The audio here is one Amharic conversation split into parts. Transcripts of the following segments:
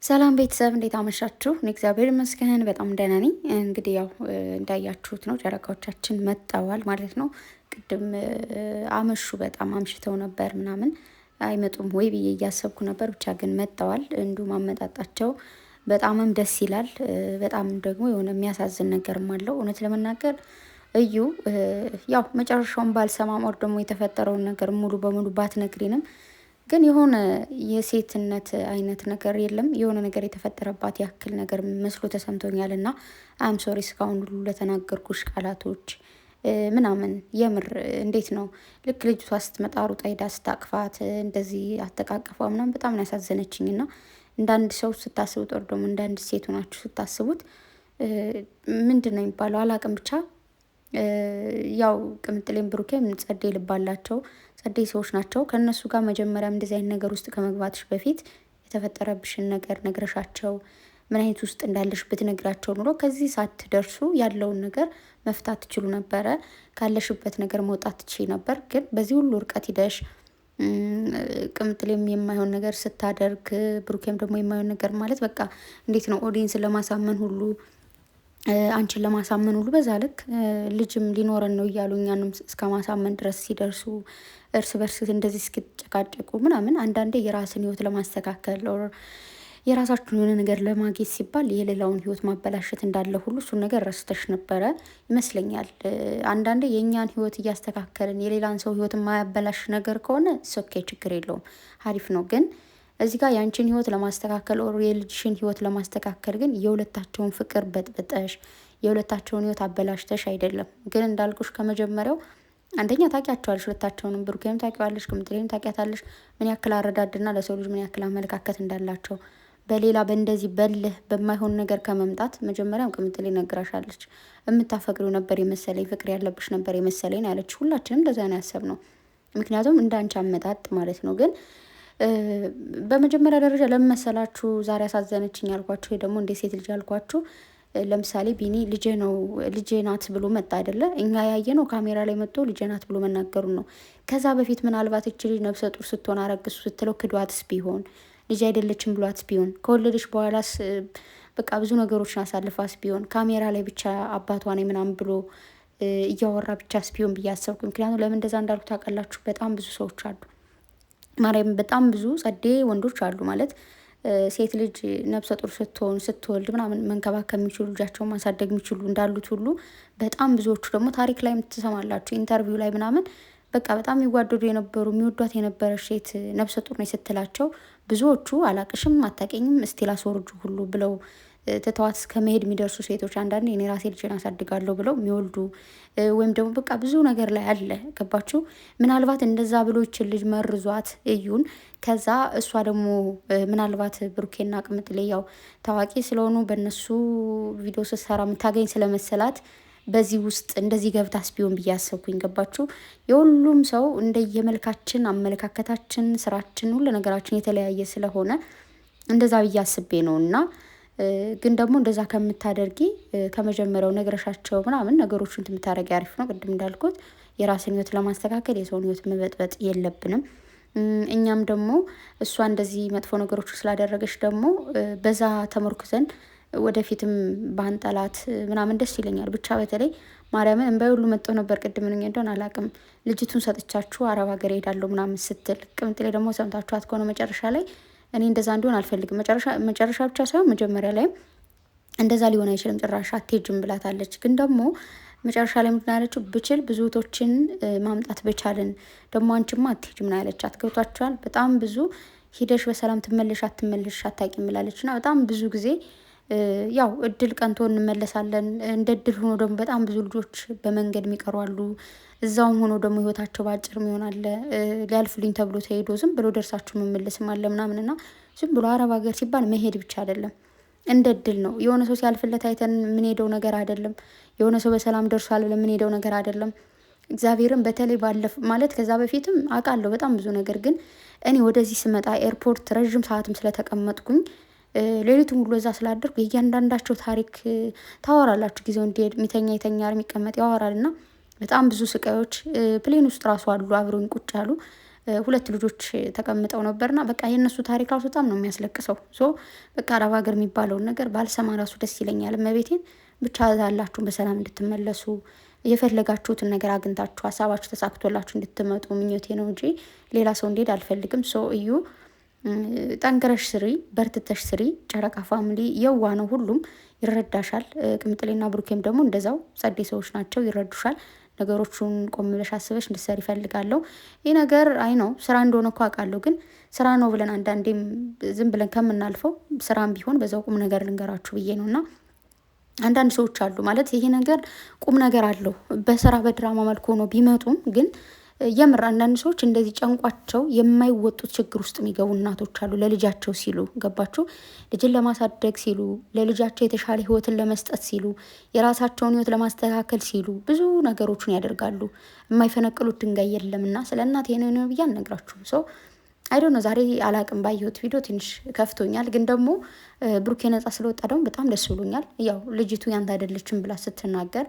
ሰላም ቤተሰብ እንዴት አመሻችሁ? እኔ እግዚአብሔር ይመስገን በጣም ደህና ነኝ። እንግዲህ ያው እንዳያችሁት ነው ጨረቃዎቻችን መጥተዋል ማለት ነው። ቅድም አመሹ፣ በጣም አምሽተው ነበር ምናምን አይመጡም ወይ ብዬ እያሰብኩ ነበር። ብቻ ግን መጥተዋል። እንዲሁም አመጣጣቸው በጣምም ደስ ይላል። በጣም ደግሞ የሆነ የሚያሳዝን ነገርም አለው። እውነት ለመናገር እዩ ያው መጨረሻውን ባልሰማም ወር ደግሞ የተፈጠረውን ነገር ሙሉ በሙሉ ባትነግሪንም ግን የሆነ የሴትነት አይነት ነገር የለም። የሆነ ነገር የተፈጠረባት ያክል ነገር መስሎ ተሰምቶኛል። እና አም ሶሪ እስካሁን ሁሉ ለተናገርኩሽ ቃላቶች ምናምን የምር እንዴት ነው ልክ ልጅቷ ስትመጣ ሩጣ ሄዳ ስታቅፋት እንደዚህ አተቃቀፏ ምናምን በጣም ነው ያሳዘነችኝ። እና እንደ አንድ ሰው ስታስቡት ወር ደግሞ እንደ አንድ ሴት ሆናችሁ ስታስቡት ምንድን ነው የሚባለው አላቅም ብቻ ያው ቅምጥሌም ብሩኬም ጸዴ ልባላቸው ጸዴ ሰዎች ናቸው። ከእነሱ ጋር መጀመሪያም እንደዚህ አይነት ነገር ውስጥ ከመግባትሽ በፊት የተፈጠረብሽን ነገር ነግረሻቸው ምን አይነት ውስጥ እንዳለሽ ብትነግራቸው ኑሮ ከዚህ ሳትደርሱ ያለውን ነገር መፍታት ትችሉ ነበረ። ካለሽበት ነገር መውጣት ትችይ ነበር። ግን በዚህ ሁሉ እርቀት ሂደሽ ቅምጥሌም የማይሆን ነገር ስታደርግ ብሩኬም ደግሞ የማይሆን ነገር ማለት በቃ እንዴት ነው ኦዲየንስን ለማሳመን ሁሉ አንቺን ለማሳመን ሁሉ በዛ ልክ ልጅም ሊኖረን ነው እያሉ እኛንም እስከ ማሳመን ድረስ ሲደርሱ እርስ በርስ እንደዚህ እስኪጨቃጨቁ ምናምን አንዳንዴ የራስን ህይወት ለማስተካከል የራሳችሁን የሆነ ነገር ለማግኘት ሲባል የሌላውን ህይወት ማበላሸት እንዳለ ሁሉ እሱን ነገር ረስተሽ ነበረ ይመስለኛል። አንዳንዴ የእኛን ህይወት እያስተካከልን የሌላን ሰው ህይወት የማያበላሽ ነገር ከሆነ ሶኬ ችግር የለውም፣ አሪፍ ነው። ግን እዚህ ጋር የአንቺን ህይወት ለማስተካከል ኦር የልጅሽን ህይወት ለማስተካከል ግን የሁለታቸውን ፍቅር በጥብጠሽ የሁለታቸውን ህይወት አበላሽተሽ አይደለም። ግን እንዳልኩሽ ከመጀመሪያው አንደኛ ታውቂያቸዋለሽ፣ ሁለታቸውንም ብሩኬንም ታውቂዋለሽ፣ ቅምጥሌንም ታውቂያታለሽ፣ ምን ያክል አረዳድና ለሰው ልጅ ምን ያክል አመለካከት እንዳላቸው። በሌላ በእንደዚህ በልህ በማይሆን ነገር ከመምጣት መጀመሪያም ቅምጥሌ ነግራሻለች። የምታፈቅሪው ነበር የመሰለኝ፣ ፍቅር ያለብሽ ነበር የመሰለኝ ያለች። ሁላችንም እንደዛ ነው ያሰብነው፣ ምክንያቱም እንደ አንቺ አመጣጥ ማለት ነው። ግን በመጀመሪያ ደረጃ ለመሰላችሁ ዛሬ ያሳዘነችኝ ያልኳችሁ ወይ ደግሞ እንደ ሴት ልጅ ያልኳችሁ ለምሳሌ ቢኒ ልጄ ናት ብሎ መጣ አይደለ? እኛ ያየ ነው ካሜራ ላይ መጥቶ ልጄ ናት ብሎ መናገሩን ነው። ከዛ በፊት ምናልባት እች ልጅ ነፍሰ ጡር ስትሆን አረግሱ ስትለው ክዷትስ ቢሆን ልጅ አይደለችም ብሏትስ ቢሆን ከወለደች በኋላስ በቃ ብዙ ነገሮችን አሳልፋስ ቢሆን ካሜራ ላይ ብቻ አባቷ ነኝ ምናምን ብሎ እያወራ ብቻስ ቢሆን ብዬ አሰብኩ። ምክንያቱም ለምን እንደዛ እንዳልኩ ታውቃላችሁ? በጣም ብዙ ሰዎች አሉ ማርያም፣ በጣም ብዙ ጸዴ ወንዶች አሉ ማለት ሴት ልጅ ነብሰ ጡር ስትሆን ስትወልድ ምናምን መንከባከብ የሚችሉ ልጃቸውን ማሳደግ የሚችሉ እንዳሉት ሁሉ በጣም ብዙዎቹ ደግሞ ታሪክ ላይ ትሰማላችሁ፣ ኢንተርቪው ላይ ምናምን በቃ በጣም የሚዋደዱ የነበሩ የሚወዷት የነበረች ሴት ነብሰ ጡር ነች ስትላቸው ብዙዎቹ አላቅሽም አታውቂኝም እስቲል አስወርጁ ሁሉ ብለው ትተዋት እስከ መሄድ የሚደርሱ ሴቶች አንዳንዴ እኔ ራሴ ልጅን አሳድጋለሁ ብለው የሚወልዱ ወይም ደግሞ በቃ ብዙ ነገር ላይ አለ። ገባችሁ? ምናልባት እንደዛ ብሎ ይችል ልጅ መርዟት እዩን። ከዛ እሷ ደግሞ ምናልባት ብሩኬና ቅምጥሌ ያው ታዋቂ ስለሆኑ በእነሱ ቪዲዮ ስትሰራ የምታገኝ ስለመሰላት በዚህ ውስጥ እንደዚህ ገብታስ ቢሆን ብዬ አሰብኩኝ። ገባችሁ? የሁሉም ሰው እንደየመልካችን፣ አመለካከታችን፣ ስራችን፣ ሁሉ ነገራችን የተለያየ ስለሆነ እንደዛ ብዬ አስቤ ነው። እና ግን ደግሞ እንደዛ ከምታደርጊ ከመጀመሪያው ነግረሻቸው ምናምን ነገሮችን የምታደርጊ አሪፍ ነው። ቅድም እንዳልኩት የራስን ህይወት ለማስተካከል የሰውን ህይወት መበጥበጥ የለብንም። እኛም ደግሞ እሷ እንደዚህ መጥፎ ነገሮች ስላደረገች ደግሞ በዛ ተመርኩዘን ወደፊትም ባንጠላት ምናምን ደስ ይለኛል። ብቻ በተለይ ማርያምን እንባይ ሁሉ መጥቶ ነበር። ቅድም ምን እንደሆነ አላውቅም። ልጅቱን ሰጥቻችሁ አረብ ሀገር ሄዳለሁ ምናምን ስትል ቅምጥሌ ደግሞ ሰምታችኋት ከሆነ መጨረሻ ላይ እኔ እንደዛ እንዲሆን አልፈልግም። መጨረሻ ብቻ ሳይሆን መጀመሪያ ላይም እንደዛ ሊሆን አይችልም ጭራሽ አትሄጂም ብላታለች። ግን ደግሞ መጨረሻ ላይ ምንድን ያለችው ብችል ብዙ እህቶችን ማምጣት በቻልን ደግሞ አንቺማ አትሄጂም ነው ያለቻት። ገብቷችኋል? በጣም ብዙ ሂደሽ በሰላም ትመለሽ አትመለሽ አታውቂም ብላለች። እና በጣም ብዙ ጊዜ ያው እድል ቀንቶ እንመለሳለን። እንደ እድል ሆኖ ደግሞ በጣም ብዙ ልጆች በመንገድ የሚቀሩ አሉ። እዛውም ሆኖ ደግሞ ህይወታቸው በአጭር የሚሆን አለ። ሊያልፍልኝ ተብሎ ተሄዶ ዝም ብሎ ደርሳችሁ መመለስም አለ ምናምን። እና ዝም ብሎ አረብ ሀገር ሲባል መሄድ ብቻ አይደለም፣ እንደ እድል ነው። የሆነ ሰው ሲያልፍለት አይተን የምንሄደው ነገር አይደለም። የሆነ ሰው በሰላም ደርሷል ብለን የምንሄደው ነገር አይደለም። እግዚአብሔርን በተለይ ባለፍ ማለት ከዛ በፊትም አውቃለሁ በጣም ብዙ ነገር። ግን እኔ ወደዚህ ስመጣ ኤርፖርት ረዥም ሰዓትም ስለተቀመጥኩኝ ሌሊቱን ሁሉ እዛ ስላደርኩ የእያንዳንዳቸው ታሪክ ታወራላችሁ። ጊዜው እንዲሄድ የሚተኛ የሚቀመጥ ያወራል። እና በጣም ብዙ ስቃዮች ፕሌን ውስጥ ራሱ አሉ አብረውኝ ቁጭ አሉ። ሁለት ልጆች ተቀምጠው ነበርና በቃ የእነሱ ታሪክ ራሱ በጣም ነው የሚያስለቅሰው። ሶ በቃ አረብ ሀገር የሚባለውን ነገር ባልሰማ ራሱ ደስ ይለኛል። እመቤቴን ብቻ ያላችሁን በሰላም እንድትመለሱ የፈለጋችሁትን ነገር አግኝታችሁ ሀሳባችሁ ተሳክቶላችሁ እንድትመጡ ምኞቴ ነው እንጂ ሌላ ሰው እንዲሄድ አልፈልግም። ሶ እዩ ጠንክረሽ ስሪ፣ በርትተሽ ስሪ። ጨረቃ ፋሚሊ የዋ ነው፣ ሁሉም ይረዳሻል። ቅምጥሌና ብሩኬም ደግሞ እንደዛው ጸዴ ሰዎች ናቸው፣ ይረዱሻል። ነገሮቹን ቆም ብለሽ አስበሽ እንድትሰሪ ይፈልጋለሁ። ይህ ነገር አይ ነው ስራ እንደሆነ እኮ አውቃለሁ፣ ግን ስራ ነው ብለን አንዳንዴም ዝም ብለን ከምናልፈው ስራም ቢሆን በዛው ቁም ነገር ልንገራችሁ ብዬ ነው። እና አንዳንድ ሰዎች አሉ ማለት ይሄ ነገር ቁም ነገር አለው በስራ በድራማ መልኩ ሆኖ ቢመጡም ግን የምር አንዳንድ ሰዎች እንደዚህ ጨንቋቸው የማይወጡት ችግር ውስጥ የሚገቡ እናቶች አሉ። ለልጃቸው ሲሉ ገባችሁ፣ ልጅን ለማሳደግ ሲሉ፣ ለልጃቸው የተሻለ ህይወትን ለመስጠት ሲሉ፣ የራሳቸውን ህይወት ለማስተካከል ሲሉ ብዙ ነገሮችን ያደርጋሉ። የማይፈነቅሉት ድንጋይ የለምና ስለ እናት ነው ብዬ አልነግራችሁም። ሰው አይዶ ነው። ዛሬ አላቅም ባየሁት ቪዲዮ ትንሽ ከፍቶኛል፣ ግን ደግሞ ብሩኬ ነጻ ስለወጣ ደግሞ በጣም ደስ ብሎኛል። ያው ልጅቱ ያንተ አይደለችም ብላ ስትናገር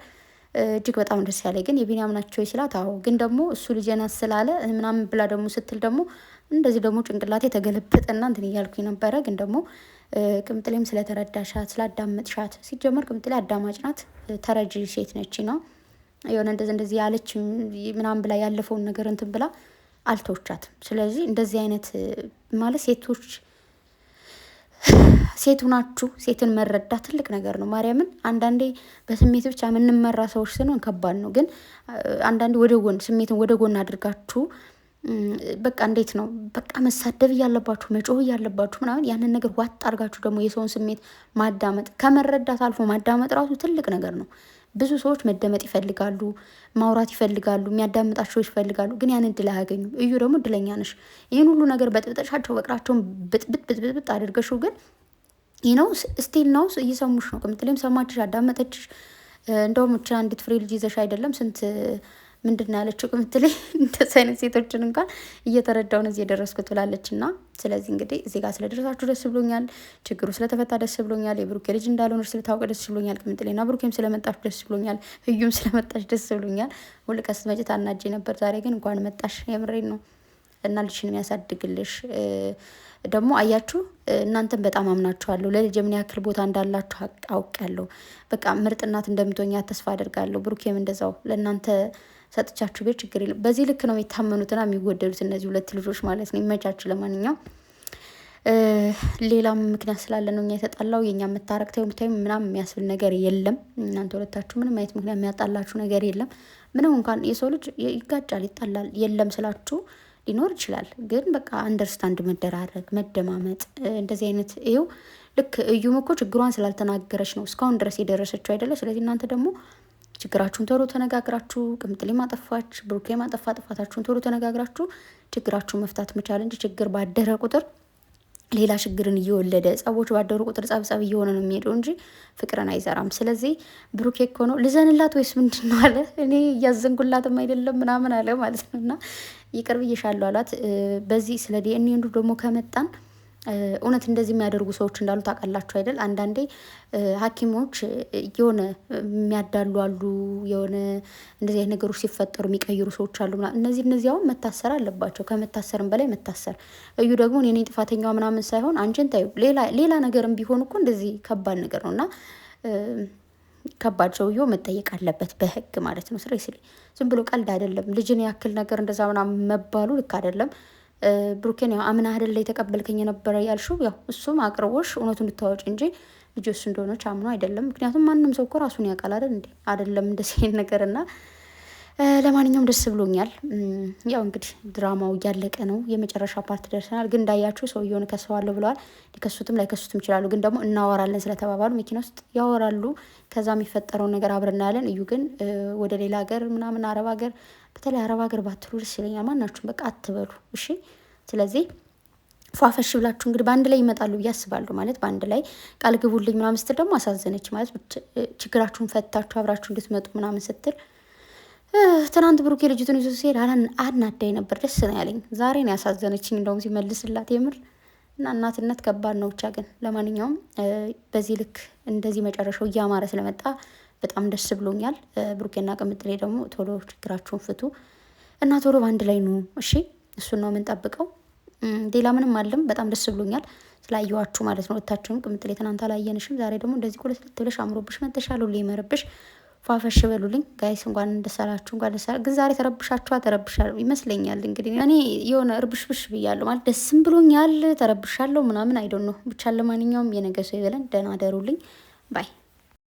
እጅግ በጣም ደስ ያለ። ግን የቢኒያም ናቸው ይችላል። አዎ ግን ደግሞ እሱ ልጅ ናት ስላለ ምናምን ብላ ደግሞ ስትል ደግሞ እንደዚህ ደግሞ ጭንቅላቴ ተገለበጠና እንትን እያልኩኝ ነበረ። ግን ደግሞ ቅምጥሌም ስለተረዳሻት ስላዳመጥሻት፣ ሲጀመር ቅምጥሌ አዳማጭ ናት፣ ተረጂ ሴት ነች ነው የሆነ እንደዚህ ያለች ምናምን ብላ ያለፈውን ነገር እንትን ብላ አልተወቻትም። ስለዚህ እንደዚህ አይነት ማለት ሴቱ ናችሁ። ሴትን መረዳት ትልቅ ነገር ነው። ማርያምን አንዳንዴ በስሜት ብቻ የምንመራ ሰዎች ስንሆን ከባድ ነው። ግን አንዳንዴ ወደ ጎን ስሜትን ወደ ጎን አድርጋችሁ በቃ እንዴት ነው በቃ መሳደብ እያለባችሁ መጮህ እያለባችሁ ምናምን ያንን ነገር ዋጥ አድርጋችሁ ደግሞ የሰውን ስሜት ማዳመጥ ከመረዳት አልፎ ማዳመጥ ራሱ ትልቅ ነገር ነው። ብዙ ሰዎች መደመጥ ይፈልጋሉ፣ ማውራት ይፈልጋሉ፣ የሚያዳምጣቸው ይፈልጋሉ። ግን ያን እድል አያገኙም። እዩ ደግሞ እድለኛ ነሽ። ይህን ሁሉ ነገር በጥብጠሻቸው በቅራቸውን ብጥብጥ አድርገሽው ግን ይህ ነው ስቲል ነው እየሰሙሽ ነው። ቅምጥሌም ሰማችሽ፣ አዳመጠችሽ። እንደውም ብቻ አንዲት ፍሬ ልጅ ይዘሽ አይደለም ስንት ምንድን ነው ያለችው ቅምጥሌ እንደዚህ አይነት ሴቶችን እንኳን እየተረዳው ነው እዚህ የደረስኩት ብላለች። እና ስለዚህ እንግዲህ እዚህ ጋር ስለደረሳችሁ ደስ ብሎኛል። ችግሩ ስለተፈታ ደስ ብሎኛል። የብሩኬ ልጅ እንዳልሆነች ስለታወቀ ደስ ብሎኛል። ቅምጥሌና ብሩኬም ስለመጣችሁ ደስ ብሎኛል። እዩም ስለመጣሽ ደስ ብሎኛል። ሁልቀስ መጭ ታናጄ ነበር። ዛሬ ግን እንኳን መጣሽ። የምሬን ነው። እና ልጅሽን የሚያሳድግልሽ ደግሞ አያችሁ፣ እናንተን በጣም አምናችኋለሁ። ለልጅ ምን ያክል ቦታ እንዳላችሁ አውቃለሁ። በቃ ምርጥ እናት እንደምትሆኛ ተስፋ አደርጋለሁ። ብሩኬም እንደዛው ለእናንተ ሰጥቻችሁ ቤት ችግር የለም። በዚህ ልክ ነው የሚታመኑትና የሚወደዱት እነዚህ ሁለት ልጆች ማለት ነው። ይመቻችሁ። ለማንኛውም ሌላም ምክንያት ስላለ ነው እኛ የተጣላው። የኛ መታረቅ ታዩ ምናምን የሚያስብል ነገር የለም። እናንተ ሁለታችሁ ምንም አይነት ምክንያት የሚያጣላችሁ ነገር የለም። ምንም እንኳን የሰው ልጅ ይጋጫል፣ ይጣላል። የለም ስላችሁ ሊኖር ይችላል። ግን በቃ አንደርስታንድ መደራረግ፣ መደማመጥ እንደዚህ አይነት ይኸው ልክ እዩም እኮ ችግሯን ስላልተናገረች ነው እስካሁን ድረስ የደረሰችው አይደለ? ስለዚህ እናንተ ደግሞ ችግራችሁን ቶሎ ተነጋግራችሁ፣ ቅምጥሌ ማጠፋች፣ ብሩኬ ማጠፋ፣ ጥፋታችሁን ቶሎ ተነጋግራችሁ ችግራችሁን መፍታት መቻል እንጂ ችግር ባደረ ቁጥር ሌላ ችግርን እየወለደ ጸቦች ባደሩ ቁጥር ጸብጸብ እየሆነ ነው የሚሄደው እንጂ ፍቅርን አይዘራም። ስለዚህ ብሩኬ እኮ ነው ልዘንላት ወይስ ምንድን ነው አለ። እኔ እያዘንጉላትም አይደለም ምናምን አለ ማለት ነው። እና ይቅር ብዬሻለሁ አላት። በዚህ ስለ ዲኤንኤ ደግሞ ከመጣን እውነት እንደዚህ የሚያደርጉ ሰዎች እንዳሉ ታውቃላችሁ አይደል? አንዳንዴ ሐኪሞች የሆነ የሚያዳሉ አሉ፣ የሆነ እንደዚህ አይነት ነገሮች ሲፈጠሩ የሚቀይሩ ሰዎች አሉ። እነዚህ አሁን መታሰር አለባቸው፣ ከመታሰርም በላይ መታሰር። እዩ ደግሞ እኔ ጥፋተኛዋ ምናምን ሳይሆን አንቺን ታዩ ሌላ ነገርም ቢሆን እኮ እንደዚህ ከባድ ነገር ነው እና ከባድ ሰውዬው መጠየቅ አለበት በህግ ማለት ነው። ስሬስሊ ዝም ብሎ ቀልድ አይደለም። ልጅን ያክል ነገር እንደዛ ምናምን መባሉ ልክ አይደለም። ብሩኬን ያው አምና አይደል ላይ ተቀበልከኝ የነበረ ያልሽው ያው እሱም አቅርቦሽ እውነቱን እንድታወጪ እንጂ ልጅ እሱ እንደሆነች አምኖ አይደለም። ምክንያቱም ማንም ሰው እኮ ራሱን ያውቃል አይደል እንዴ? አይደለም እንደዚህ ነገር እና ለማንኛውም ደስ ብሎኛል። ያው እንግዲህ ድራማው እያለቀ ነው፣ የመጨረሻ ፓርት ደርሰናል። ግን እንዳያችሁ ሰውየውን ከሰዋለሁ ብለዋል። ሊከሱትም ላይከሱትም ይችላሉ። ግን ደግሞ እናወራለን ስለተባባሉ መኪና ውስጥ ያወራሉ። ከዛ የሚፈጠረውን ነገር አብረን እናያለን። እዩ ግን ወደ ሌላ ሀገር ምናምን አረብ ሀገር፣ በተለይ አረብ ሀገር ባትሉ ደስ ይለኛል። ማናችሁም በቃ አትበሉ እሺ። ስለዚህ ፏፈሽ ብላችሁ እንግዲህ በአንድ ላይ ይመጣሉ ብዬ አስባለሁ። ማለት በአንድ ላይ ቃል ግቡልኝ ምናምን ስትል ደግሞ አሳዘነች ማለት ችግራችሁን ፈታችሁ አብራችሁ እንድትመጡ ምናምን ስትል ትናንት ብሩኬ ልጅቱን ይዞ ሲሄድ አናዳኝ ነበር። ደስ ነው ያለኝ። ዛሬ ነው ያሳዘነችኝ እንደውም ሲመልስላት የምር እና እናትነት ከባድ ነው። ብቻ ግን ለማንኛውም በዚህ ልክ እንደዚህ መጨረሻው እያማረ ስለመጣ በጣም ደስ ብሎኛል። ብሩኬና ቅምጥሌ ደግሞ ቶሎ ችግራችሁን ፍቱ እና ቶሎ በአንድ ላይ ኑ እሺ። እሱን ነው የምንጠብቀው። ሌላ ምንም አለም። በጣም ደስ ብሎኛል ስላየኋችሁ ማለት ነው። ወታችሁም ቅምጥሌ ትናንት አላየንሽም፣ ዛሬ ደግሞ እንደዚህ ቁልት ብለሽ አምሮብሽ መጥተሻል። ሁሌ ይመርብሽ፣ ፏፈሽ በሉልኝ ጋይስ። እንኳን እንደሰራችሁ እንኳን ደሰራ። ግን ዛሬ ተረብሻል ይመስለኛል። እንግዲህ እኔ የሆነ እርብሽብሽ ብያለሁ ማለት ደስም ብሎኛል፣ ተረብሻለሁ ምናምን አይዶን ነው ብቻ። ለማንኛውም የነገ ሰው ይበለን። ደህና ደሩልኝ ባይ